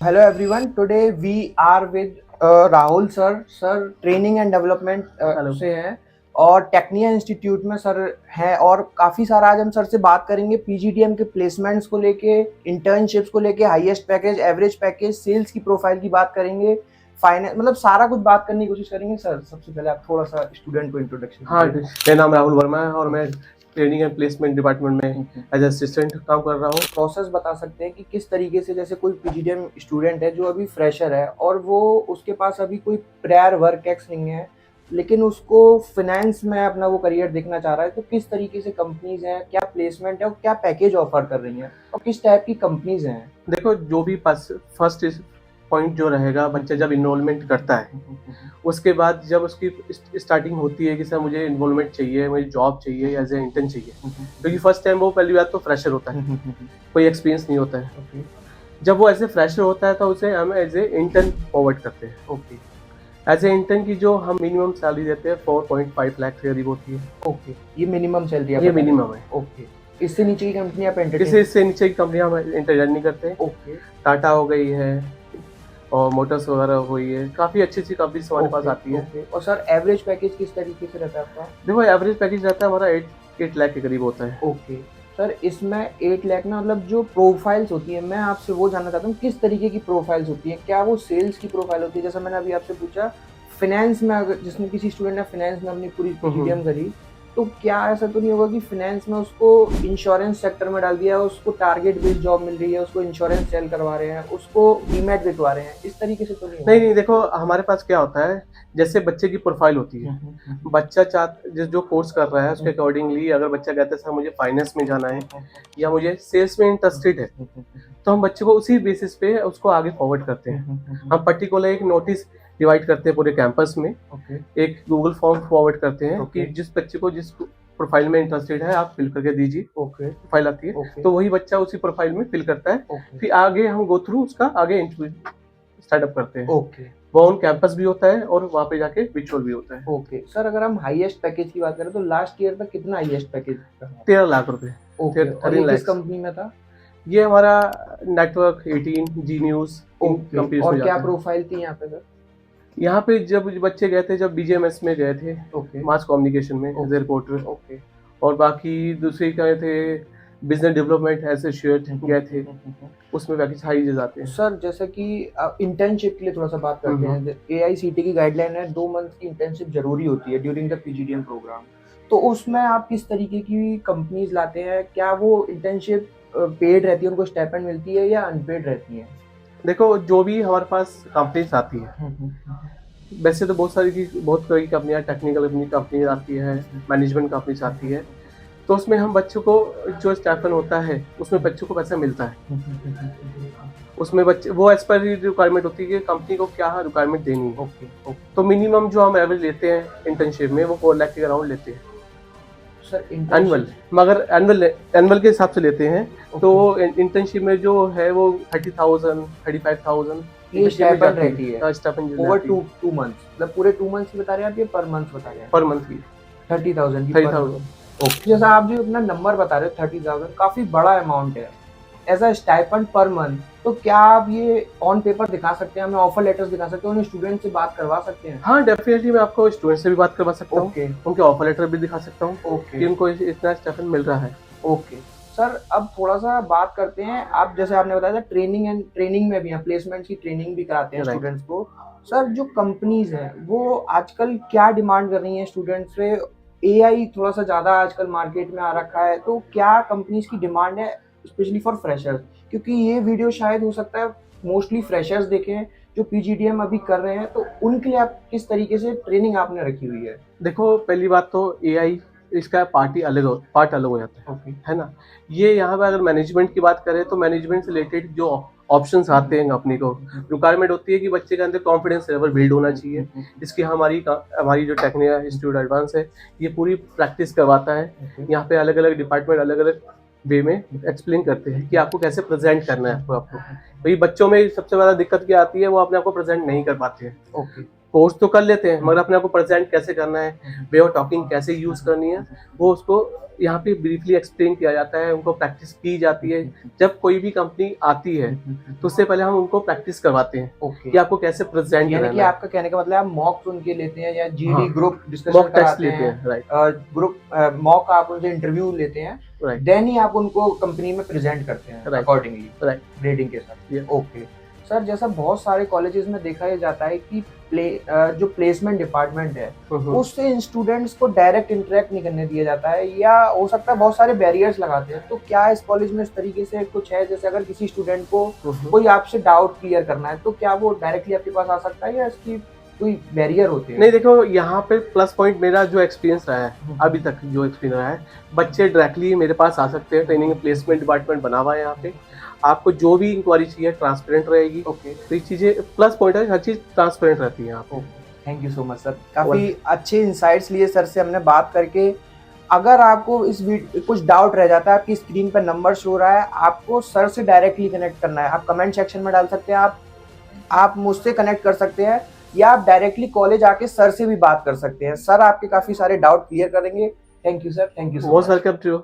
Hello everyone. Today we are with Rahul sir. Sir training and development hello. से हैं और Tecnia institute में sir हैं और काफ़ी सारा आज हम सर से बात करेंगे पीजीडीएम के प्लेसमेंट्स को लेके, इंटर्नशिप्स को लेके, highest package, average package, sales की प्रोफाइल की बात करेंगे, फाइनेंस, मतलब सारा कुछ बात करने की कोशिश करेंगे. सर सबसे पहले आप थोड़ा सा स्टूडेंट को इंट्रोडक्शन हाँ, दीजिए. मेरा नाम राहुल वर्मा है और मैं ट्रेनिंग एंड प्लेसमेंट डिपार्टमेंट में एज असिस्टेंट काम कर रहा हूँ। प्रोसेस बता सकते हैं कि किस तरीके से, जैसे कोई पीजीडीएम स्टूडेंट है जो अभी फ्रेशर है और वो उसके पास अभी कोई प्रायर वर्क एक्स नहीं है, लेकिन उसको फाइनेंस में अपना वो करियर देखना चाह रहा है, तो किस तरीके से कंपनीज हैं, क्या प्लेसमेंट है और क्या पैकेज ऑफर कर रही हैं और किस टाइप की कंपनीज हैं. देखो, जो भी फर्स्ट पॉइंट जो रहेगा, बच्चा जब इन्रोलमेंट करता है उसके बाद जब उसकी स्टार्टिंग होती है कि सर मुझे इन्वॉल्वमेंट चाहिए, मुझे जॉब चाहिए, एज ए इंटर्न चाहिए, क्योंकि फर्स्ट टाइम वो पहली बात तो फ्रेशर होता है, कोई एक्सपीरियंस नहीं होता है। जब वो एज ए फ्रेशर होता है तो उसे हम एज ए इंटर्न फॉरवर्ड करते हैं। ओके एज ए इंटर्न की जो हम मिनिमम सैलरी देते हैं 4.5 लाख के करीब होती है। ओके, ये मिनिमम सैलरी है, ये मिनिमम है। ओके. इससे नीचे की कंपनी आप एंटरटेन. इससे नीचे की कंपनियां हम इंटरटेन नहीं करते हैं। ओके टाटा हो गई है और मोटर्स वगैरह हो गई है, काफ़ी अच्छी अच्छी कंपनीज हमारे पास आती है। ओके. और सर एवरेज पैकेज किस तरीके से रहता है आपका? देखो, एवरेज पैकेज रहता है हमारा 8 लाख के करीब होता है। ओके सर, इसमें 8 लाख ना, मतलब जो प्रोफाइल्स होती है, मैं आपसे वो जानना चाहता हूँ किस तरीके की प्रोफाइल्स होती है. क्या वो सेल्स की प्रोफाइल होती है, जैसा मैंने अभी आपसे पूछा फाइनेंस में, अगर जिसने किसी स्टूडेंट ने फाइनेंस में अपनी पूरी पीजीडीएम करी, तो क्या ऐसा तो नहीं होगा कि फाइनेंस में उसको इंश्योरेंस सेक्टर में डाल दिया है, उसको टारगेट बेस्ड जॉब मिल रही है, उसको इंश्योरेंस सेल करवा रहे हैं, उसको डीमैट बिकवा रहे हैं, इस तरीके से तो नहीं होगा? नहीं नहीं, देखो हमारे पास क्या होता है, जैसे बच्चे की प्रोफाइल होती है, बच्चा जो कोर्स कर रहा है उसके अकॉर्डिंगली अगर बच्चा कहता है सर मुझे फाइनेंस में जाना है या मुझे सेल्स में इंटरेस्टेड है, तो हम बच्चे को उसी बेसिस पे उसको आगे फॉरवर्ड करते हैं। हम पर्टिकुलर एक नोटिस डिवाइड करते हैं पूरे कैंपस में, एक गूगल फॉर्म फॉरवर्ड करते हैं कि जिस बच्चे को जिस प्रोफाइल में इंटरेस्टेड है आप फिल करके दीजिए। प्रोफाइल आती है तो वही बच्चा उसी प्रोफाइल में फिल करता है। फिर आगे हम गो थ्रू उसका आगे इंटरव्यू स्टार्टअप करते हैं। वो ऑन कैंपस भी होता है और वहाँ पे जाके विचुअल भी होता है। ओके सर, अगर हम हाईएस्ट पैकेज की बात करें तो लास्ट ईयर तक कितना हाईएस्ट पैकेज था? 13 लाख रुपए। ओके, और ये किस कंपनी में था? ये हमारा नेटवर्क 18 जी न्यूज कंपनी। और क्या प्रोफाइल थी यहाँ पे सर? यहाँ पे जब बच्चे गए थे, जब बीजेएमएस में गए थे, मास कम्युनिकेशन में एज ए रिपोर्टर, और बाकी दूसरे गए थे बिजनेस डेवलपमेंट एसोसिएट गए थे, उसमें पैकेज हाई जाते हैं। सर जैसे कि इंटर्नशिप के लिए थोड़ा सा बात करते हैं. एआईसीटी की गाइडलाइन है 2 मंथ की इंटर्नशिप जरूरी होती है ड्यूरिंग द पीजीडीएम प्रोग्राम. तो उसमें आप किस तरीके की कंपनीज लाते हैं? क्या वो इंटर्नशिप पेड रहती है, उनको स्टाइपेंड मिलती है, या अनपेड रहती है? देखो, जो भी हमारे पास कंपनीज आती है, वैसे तो बहुत कई कंपनियां, टेक्निकल कंपनी आती है, मैनेजमेंट कंपनीज आती है, तो उसमें हम बच्चों को जो स्टाइपेंड होता है उसमें बच्चों को पैसा मिलता है। उसमें बच्चे वो एज पर रिक्वायरमेंट होती है कि कंपनी को क्या रिक्वायरमेंट देनी है। तो मिनिमम जो हम एवरेज लेते हैं इंटर्नशिप में वो 4 लाख के अराउंड लेते हैं सर एनुअल, मगर एनुअल के हिसाब से लेते हैं। तो इंटर्नशिप में जो है वो 30,000 35,000 ये स्टाइपेंड रहती है स्टाइपेंड ओवर 2 मंथ्स, मतलब पूरे 2 मंथ्स की बता रहे हैं आप, ये पर मंथ बता रहे हैं? पर मंथ की 30,000 की 30,000। ओके, जैसा आप जो अपना नंबर बता रहे हो 30,000 काफी बड़ा अमाउंट है as a stipend per month. तो क्या आप ये ऑन पेपर दिखा सकते हैं, हमें ऑफर लेटर्स दिखा सकते हैं, उन्हें स्टूडेंट से बात करवा सकते हैं? हाँ, डेफिनेटली मैं आपको स्टूडेंट से भी बात करवा सकता हूँ, उनके ऑफर लेटर भी दिखा सकता हूँ कि उनको इतना स्टाइपेंड मिल रहा है। ओके सर, अब थोड़ा सा बात करते हैं. आप जैसे आपने बताया था ट्रेनिंग में भी, प्लेसमेंट की ट्रेनिंग भी कराते हैं स्टूडेंट्स को. सर जो कंपनीज हैं वो आजकल क्या डिमांड कर रही हैं स्टूडेंट्स से? एआई थोड़ा सा ज़्यादा आजकल मार्केट में आ रखा है, तो क्या कंपनीज की डिमांड है स्पेशली फॉर फ्रेशर्स? क्योंकि ये वीडियो शायद हो सकता है मोस्टली फ्रेशर्स देखें जो पीजीडीएम अभी कर रहे हैं, तो उनके लिए आप किस तरीके से ट्रेनिंग आपने रखी हुई है? देखो, पहली बात तो एआई इसका पार्ट अलग हो जाता है, है ना। ये यहाँ पे अगर मैनेजमेंट की बात करें तो मैनेजमेंट से रिलेटेड जो ऑप्शंस आते हैं अपनी को, रिक्वायरमेंट होती है कि बच्चे के अंदर कॉन्फिडेंस लेवल बिल्ड होना चाहिए। इसकी हमारी जो टेक्निया इंस्टीट्यूट एडवांस है, ये पूरी प्रैक्टिस करवाता है। यहाँ पे अलग अलग डिपार्टमेंट अलग अलग वे में एक्सप्लेन करते हैं कि आपको कैसे प्रेजेंट करना है। आपको भाई बच्चों में सबसे ज़्यादा दिक्कत क्या आती है, वो अपने आप को प्रेजेंट नहीं कर पाते हैं। कोर्स तो कर लेते हैं, मगर अपने आप को प्रेजेंट कैसे करना है, वे ऑफ टॉकिंग कैसे यूज करनी है, वो उसको यहाँ पे ब्रीफली एक्सप्लेन किया जाता है, उनको प्रैक्टिस की जाती है। जब कोई भी कंपनी आती है तो उससे पहले हम उनको प्रैक्टिस करवाते हैं ओके, कि आपको कैसे प्रेजेंट यानी कि करना है। आपका कहने का मतलब आप मॉक उनके लेते हैं या जीडी हाँ, ग्रुप डिस्कशन मॉक टेस्ट कराते लेते हैं, हैं, राइट ग्रुप मॉक आप उनसे इंटरव्यू लेते हैं, राइट देन ही आप उनको कंपनी में प्रेजेंट करते हैं राइट अकॉर्डिंगली राइट। ग्रेडिंग के साथ। ये ओके सर, जैसा बहुत सारे कॉलेजेस में देखा ही जाता है कि जो प्लेसमेंट डिपार्टमेंट है उससे स्टूडेंट्स को डायरेक्ट इंटरेक्ट नहीं करने दिया जाता है, या हो सकता है बहुत सारे बैरियर्स लगाते हैं। तो क्या इस कॉलेज में इस तरीके से कुछ है, जैसे अगर किसी स्टूडेंट को कोई आपसे डाउट क्लियर करना है तो क्या वो डायरेक्टली आपके पास आ सकता है, या इसकी कोई बैरियर होते हैं? नहीं, देखो यहाँ पे प्लस पॉइंट मेरा जो एक्सपीरियंस रहा है अभी तक, जो एक्सपीरियंस रहा है, बच्चे डायरेक्टली मेरे पास आ सकते हैं। ट्रेनिंग प्लेसमेंट डिपार्टमेंट बना हुआ है यहाँ पे, आपको जो भी इंक्वायरी चाहिए ट्रांसपेरेंट रहेगी। ओके, तो ये चीज़ें प्लस पॉइंट है, हर चीज़ ट्रांसपेरेंट रहती है यहाँ पे। Thank you so much sir, काफ़ी अच्छे इंसाइट्स लिए सर से हमने बात करके। अगर आपको इस कुछ डाउट रह जाता है, आपकी स्क्रीन पर नंबर शो हो रहा है, आपको सर से डायरेक्टली कनेक्ट करना है, आप कमेंट सेक्शन में डाल सकते हैं, आप मुझसे कनेक्ट कर सकते हैं, या आप डायरेक्टली कॉलेज आके सर से भी बात कर सकते हैं। सर आपके काफ़ी सारे डाउट क्लियर करेंगे। Thank you sir, thank you so most much. Welcome to.